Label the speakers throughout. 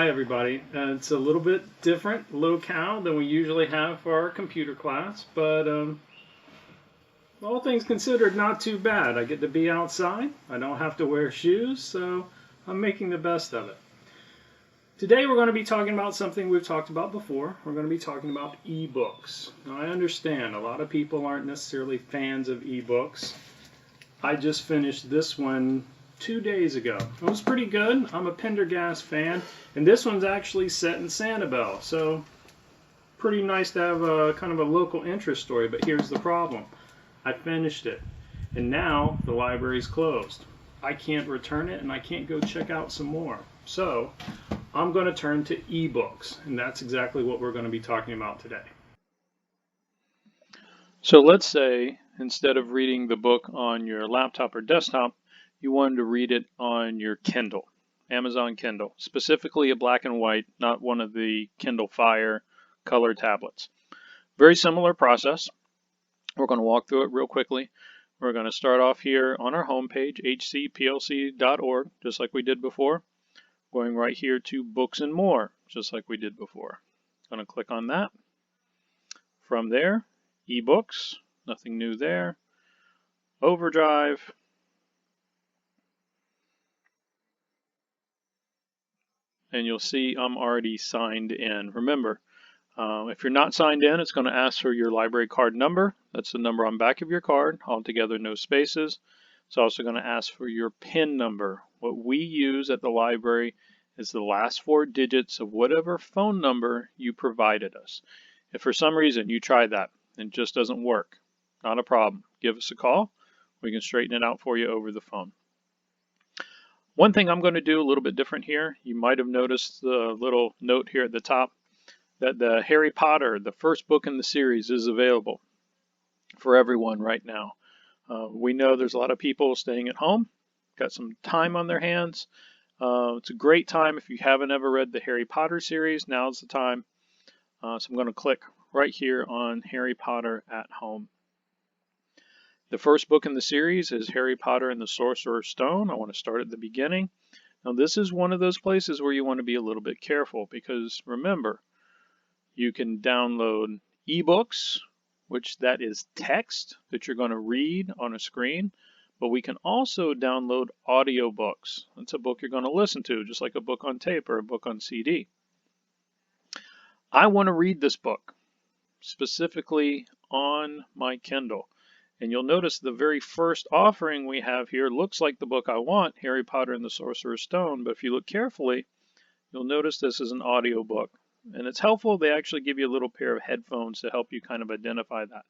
Speaker 1: Hi everybody. It's a little bit different locale than we usually have for our computer class, but all things considered, not too bad. I get to be outside. I don't have to wear shoes, so I'm making the best of it. Today we're going to be talking about something we've talked about before. We're going to be talking about ebooks. Now I understand a lot of people aren't necessarily fans of ebooks. I just finished this one 2 days ago. It was pretty good. I'm a Pendergast fan, and this one's actually set in Sanibel, so pretty nice to have a kind of a local interest story. But here's the problem. I finished it, and now the library's closed. I can't return it, and I can't go check out some more. So I'm going to turn to ebooks, and that's exactly what we're going to be talking about today.
Speaker 2: So let's say instead of reading the book on your laptop or desktop, you wanted to read it on your Kindle, Amazon Kindle, specifically a black and white, not one of the Kindle Fire color tablets. Very similar process. We're going to walk through it real quickly. We're going to start off here on our homepage, hcplc.org, just like we did before. Going right here to Books and More, just like we did before. Going to click on that. From there, ebooks, nothing new there. OverDrive. And you'll see I'm already signed in. Remember, if you're not signed in, it's going to ask for your library card number. That's the number on the back of your card, altogether no spaces. It's also going to ask for your PIN number. What we use at the library is the last 4 digits of whatever phone number you provided us. If for some reason you try that and it just doesn't work, not a problem. Give us a call. We can straighten it out for you over the phone. One thing I'm going to do a little bit different here, you might have noticed the little note here at the top that the Harry Potter, the first book in the series, is available for everyone right now. We know there's a lot of people staying at home, got some time on their hands. It's a great time if you haven't ever read the Harry Potter series, now's the time. So I'm going to click right here on Harry Potter at Home. The first book in the series is Harry Potter and the Sorcerer's Stone. I want to start at the beginning. Now this is one of those places where you want to be a little bit careful because remember, you can download ebooks, which that is text that you're going to read on a screen, but we can also download audiobooks. That's a book you're going to listen to, just like a book on tape or a book on CD. I want to read this book specifically on my Kindle. And you'll notice the very first offering we have here looks like the book I want, Harry Potter and the Sorcerer's Stone, but if you look carefully, you'll notice this is an audio book. And it's helpful, they actually give you a little pair of headphones to help you kind of identify that.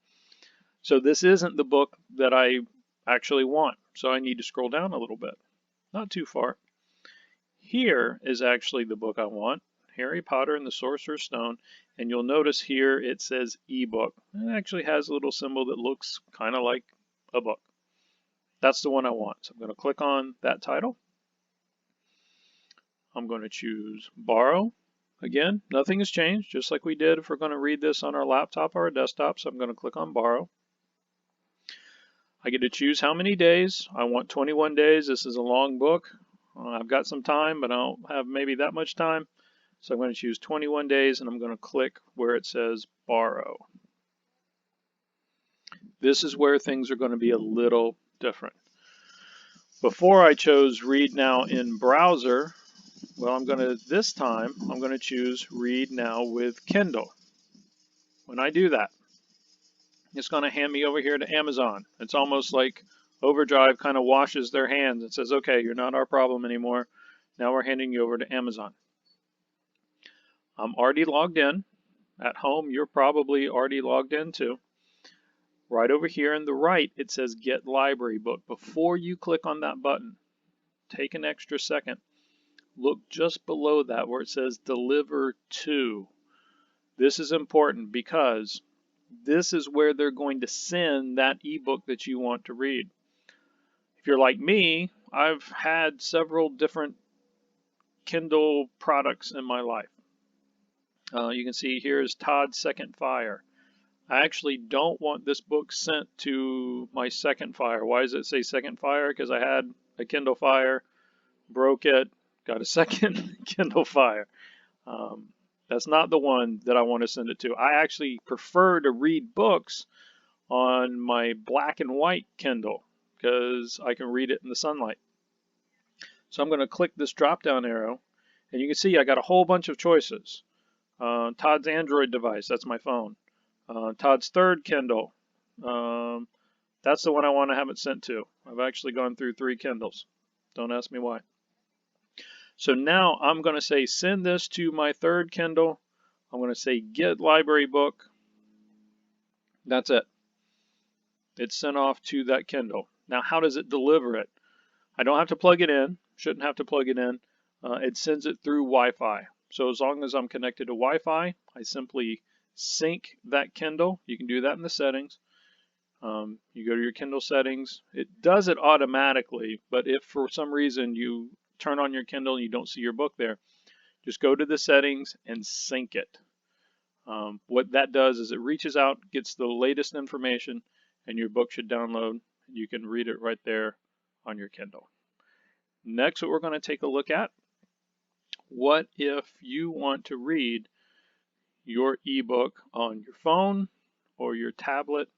Speaker 2: So this isn't the book that I actually want, so I need to scroll down a little bit. Not too far. Here is actually the book I want, Harry Potter and the Sorcerer's Stone, and you'll notice here it says ebook. It actually has a little symbol that looks kind of like a book. That's the one I want. So I'm going to click on that title. I'm going to choose borrow. Again, nothing has changed, just like we did if we're going to read this on our laptop or our desktop. So I'm going to click on borrow. I get to choose how many days. I want 21 days. This is a long book. I've got some time, but I don't have maybe that much time. So I'm going to choose 21 days and I'm going to click where it says borrow. This is where things are going to be a little different. Before I chose read now in browser, well, this time I'm going to choose read now with Kindle. When I do that, it's going to hand me over here to Amazon. It's almost like OverDrive kind of washes their hands and says, okay, you're not our problem anymore. Now we're handing you over to Amazon. I'm already logged in. At home, you're probably already logged in too. Right over here on the right, it says Get Library Book. Before you click on that button, take an extra second. Look just below that where it says Deliver To. This is important because this is where they're going to send that ebook that you want to read. If you're like me, I've had several different Kindle products in my life. You can see here is Todd's Second Fire. I actually don't want this book sent to my Second Fire. Why does it say Second Fire? Because I had a Kindle Fire, broke it, got a second Kindle Fire. That's not the one that I want to send it to. I actually prefer to read books on my black and white Kindle because I can read it in the sunlight. So I'm going to click this drop down arrow, and you can see I got a whole bunch of choices. Todd's Android device, that's my phone. Todd's third Kindle, that's the one I want to have it sent to. I've actually gone through 3 Kindles. Don't ask me why. So now I'm going to say send this to my third Kindle. I'm going to say get library book. That's it. It's sent off to that Kindle. Now how does it deliver it? I don't have to plug it in. Shouldn't have to plug it in. It sends it through Wi-Fi. So as long as I'm connected to Wi-Fi, I simply sync that Kindle. You can do that in the settings. You go to your Kindle settings. It does it automatically, but if for some reason you turn on your Kindle and you don't see your book there, just go to the settings and sync it. What that does is it reaches out, gets the latest information, and your book should download. You can read it right there on your Kindle. Next, what we're going to take a look at, what if you want to read your ebook on your phone or your tablet,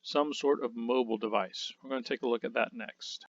Speaker 2: some sort of mobile device? We're going to take a look at that next.